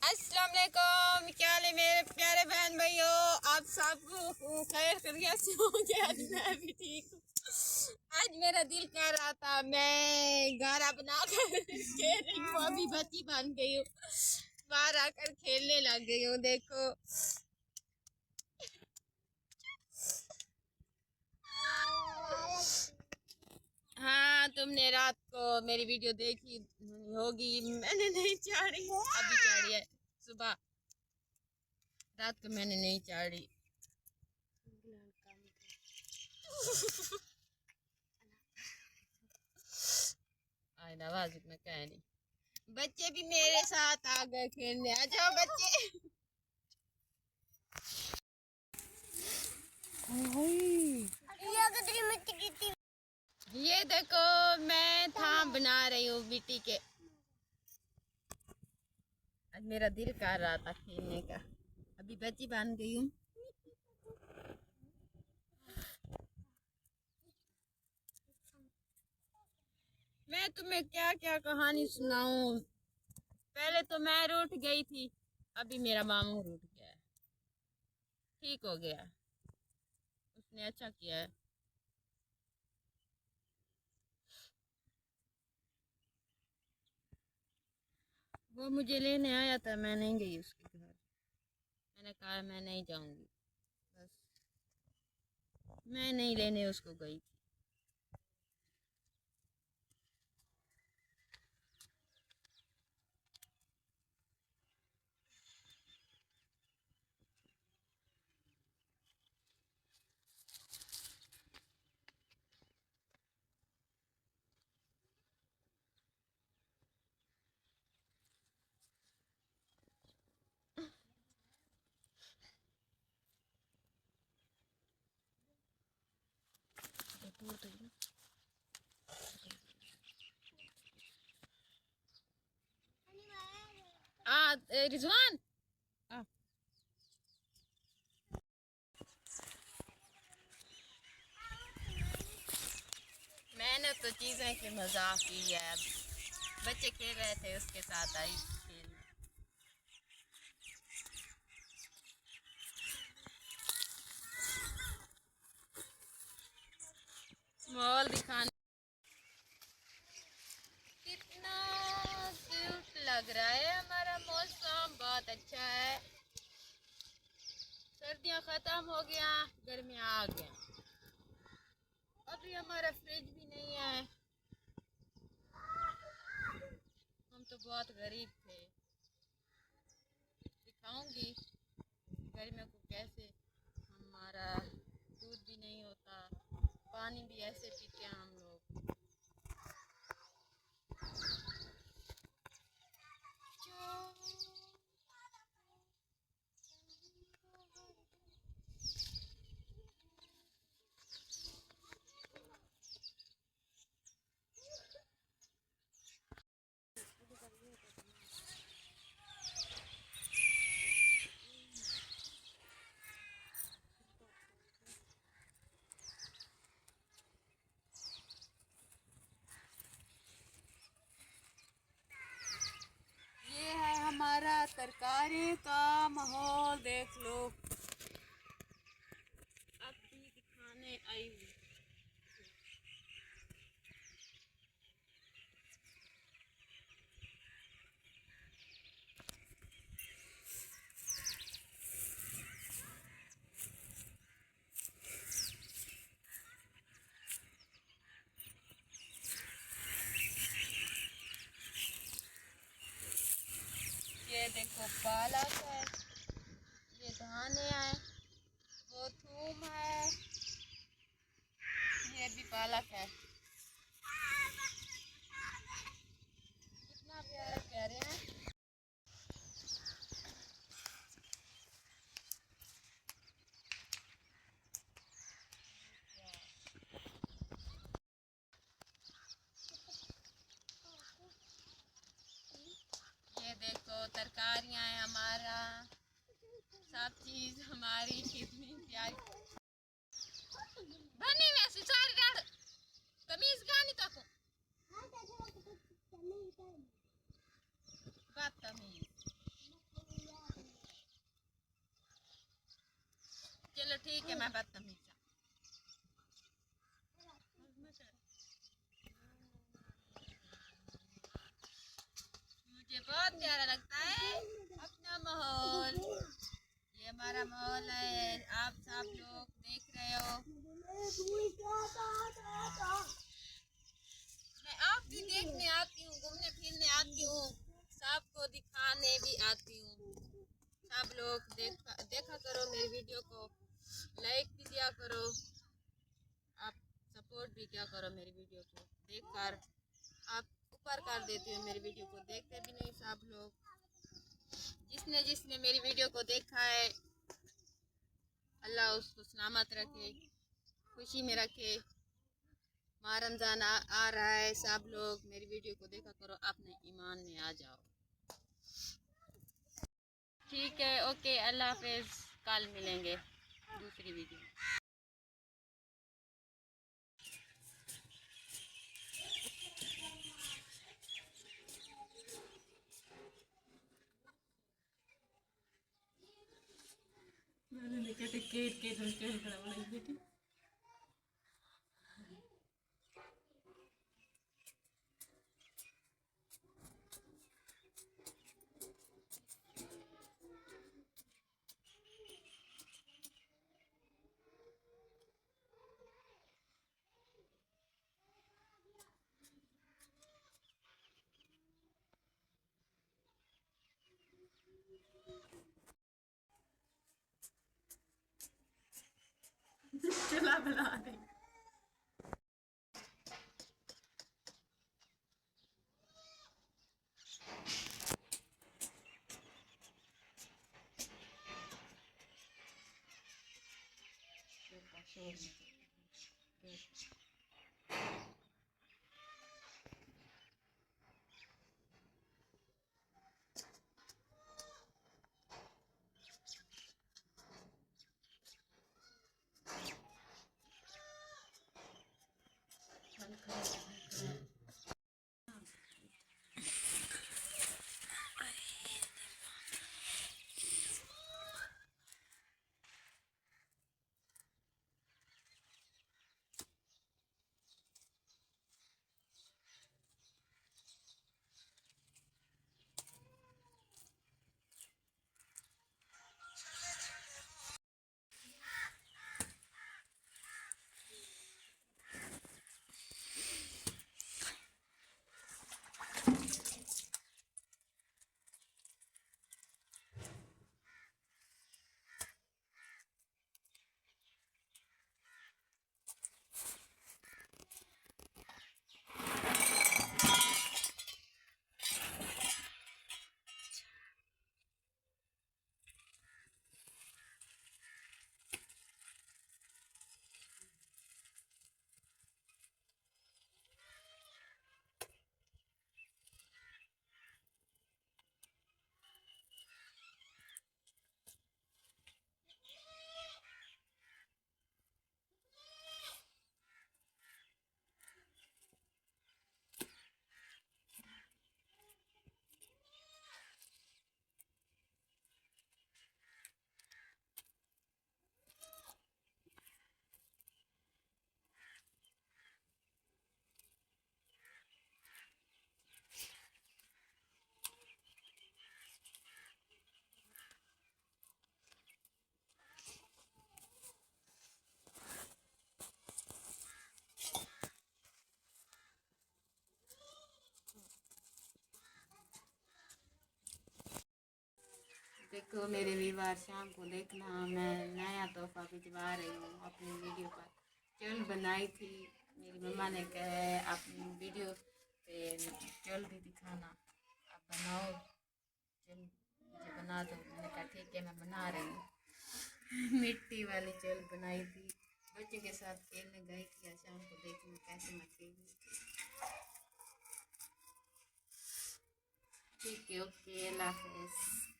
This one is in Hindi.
अस्सलाम वालेकुम, क्या हाल है मेरे प्यारे बहन भाइयों। आप सबको खैर खैरियत से होंगे। आज मैं भी ठीक हूँ। आज मेरा दिल कर रहा था मैं गाना बना कर खेल रही हूँ। अभी बच्ची बन गई हूँ, बाहर आकर खेलने लग गई हूँ। देखो हाँ, तुमने रात को मेरी वीडियो देखी होगी। मैंने नहीं चाड़ी, अभी चाड़ी है सुबह। रात को मैंने नहीं चाड़ी। आवाज इतना क्या नहीं। बच्चे भी मेरे साथ आ गए खेलने। आ जाओ बच्चे। ये देखो मैं थाम बना रही हूँ मिट्टी के। आज मेरा दिल कर रहा था खेलने का, अभी बच्ची बन गई हूँ। मैं तुम्हें क्या क्या कहानी सुनाऊं। पहले तो मैं रूठ गई थी, अभी मेरा मामू रूठ गया है, ठीक हो गया। उसने अच्छा किया है। वो मुझे लेने आया था, मैं नहीं गई उसके घर। मैंने कहा मैं नहीं जाऊंगी, बस मैं नहीं लेने उसको गई थी। रिजवान मैंने तो चीज़ें की मजाक की है। बच्चे खेल रहे थे, उसके साथ आई खेलने। माहौल दिखाने कितना क्यूट लग रहा है। हमारा मौसम बहुत अच्छा है। सर्दियाँ खत्म हो गया, गर्मियाँ आ गया। अभी हमारा फ्रिज भी नहीं है। हम तो बहुत गरीब थे। दिखाऊंगी गर्मियों को कैसे हमारा दूध भी नहीं होता, पानी भी ऐसे पीते हैं हम लोग। ये है हमारा तरकारी का माहौल, देख लो। अब भी दिखाने आई हूँ। ये देखो पालक है, ये धाने हैं, वो थूम है, ये भी पालक है। कितना प्यारे प्यारे हैं। ये देखो तरकारियां हैं, हमारा सब चीज हमारी कितनी प्यारी बनी। वैसे सारी डाल तमीज गानी तक बदतमीज। मैं बदतमीज मुझे बहुत प्यारा लगता है अपना माहौल। ये हमारा माहौल है, आप सब लोग देख रहे हो। मैं आप भी देखने आती हूँ, घूमने फिरने आती हूँ, सबको दिखाने भी आती हूँ। सब लोग देखा करो मेरी वीडियो को, लाइक भी दिया करो, आप सपोर्ट भी क्या करो मेरी वीडियो को देखकर। आप ऊपर कर देते हो मेरी वीडियो को, देखते भी नहीं सब लोग। जिसने जिसने मेरी वीडियो को देखा है, अल्लाह उसको सलामत रखे, खुशी में रखे। माह रमजान आ रहा है, सब लोग मेरी वीडियो को देखा करो, अपने ईमान में आ जाओ। ठीक है, ओके, अल्लाह हाफिज़। कल मिलेंगे दूसरी वीडियो में। चला बना दे। देखो मेरे वीरवार शाम को देखना, मैं नया तोहफा भिजवा रही हूँ अपनी वीडियो पर। चल बनाई थी, मेरी मम्मा ने कहा है अपनी वीडियो पे चल भी दिखाना, आप बनाओ चल, मुझे बना दो। मैंने कहा ठीक है, मैं बना रही हूँ। मिट्टी वाली चल बनाई थी, बच्चों के साथ खेलने गई थी, शाम को देखना कैसे मैं खेल रही थी। ठीक है, ओके, अल्लाह हाफिज़।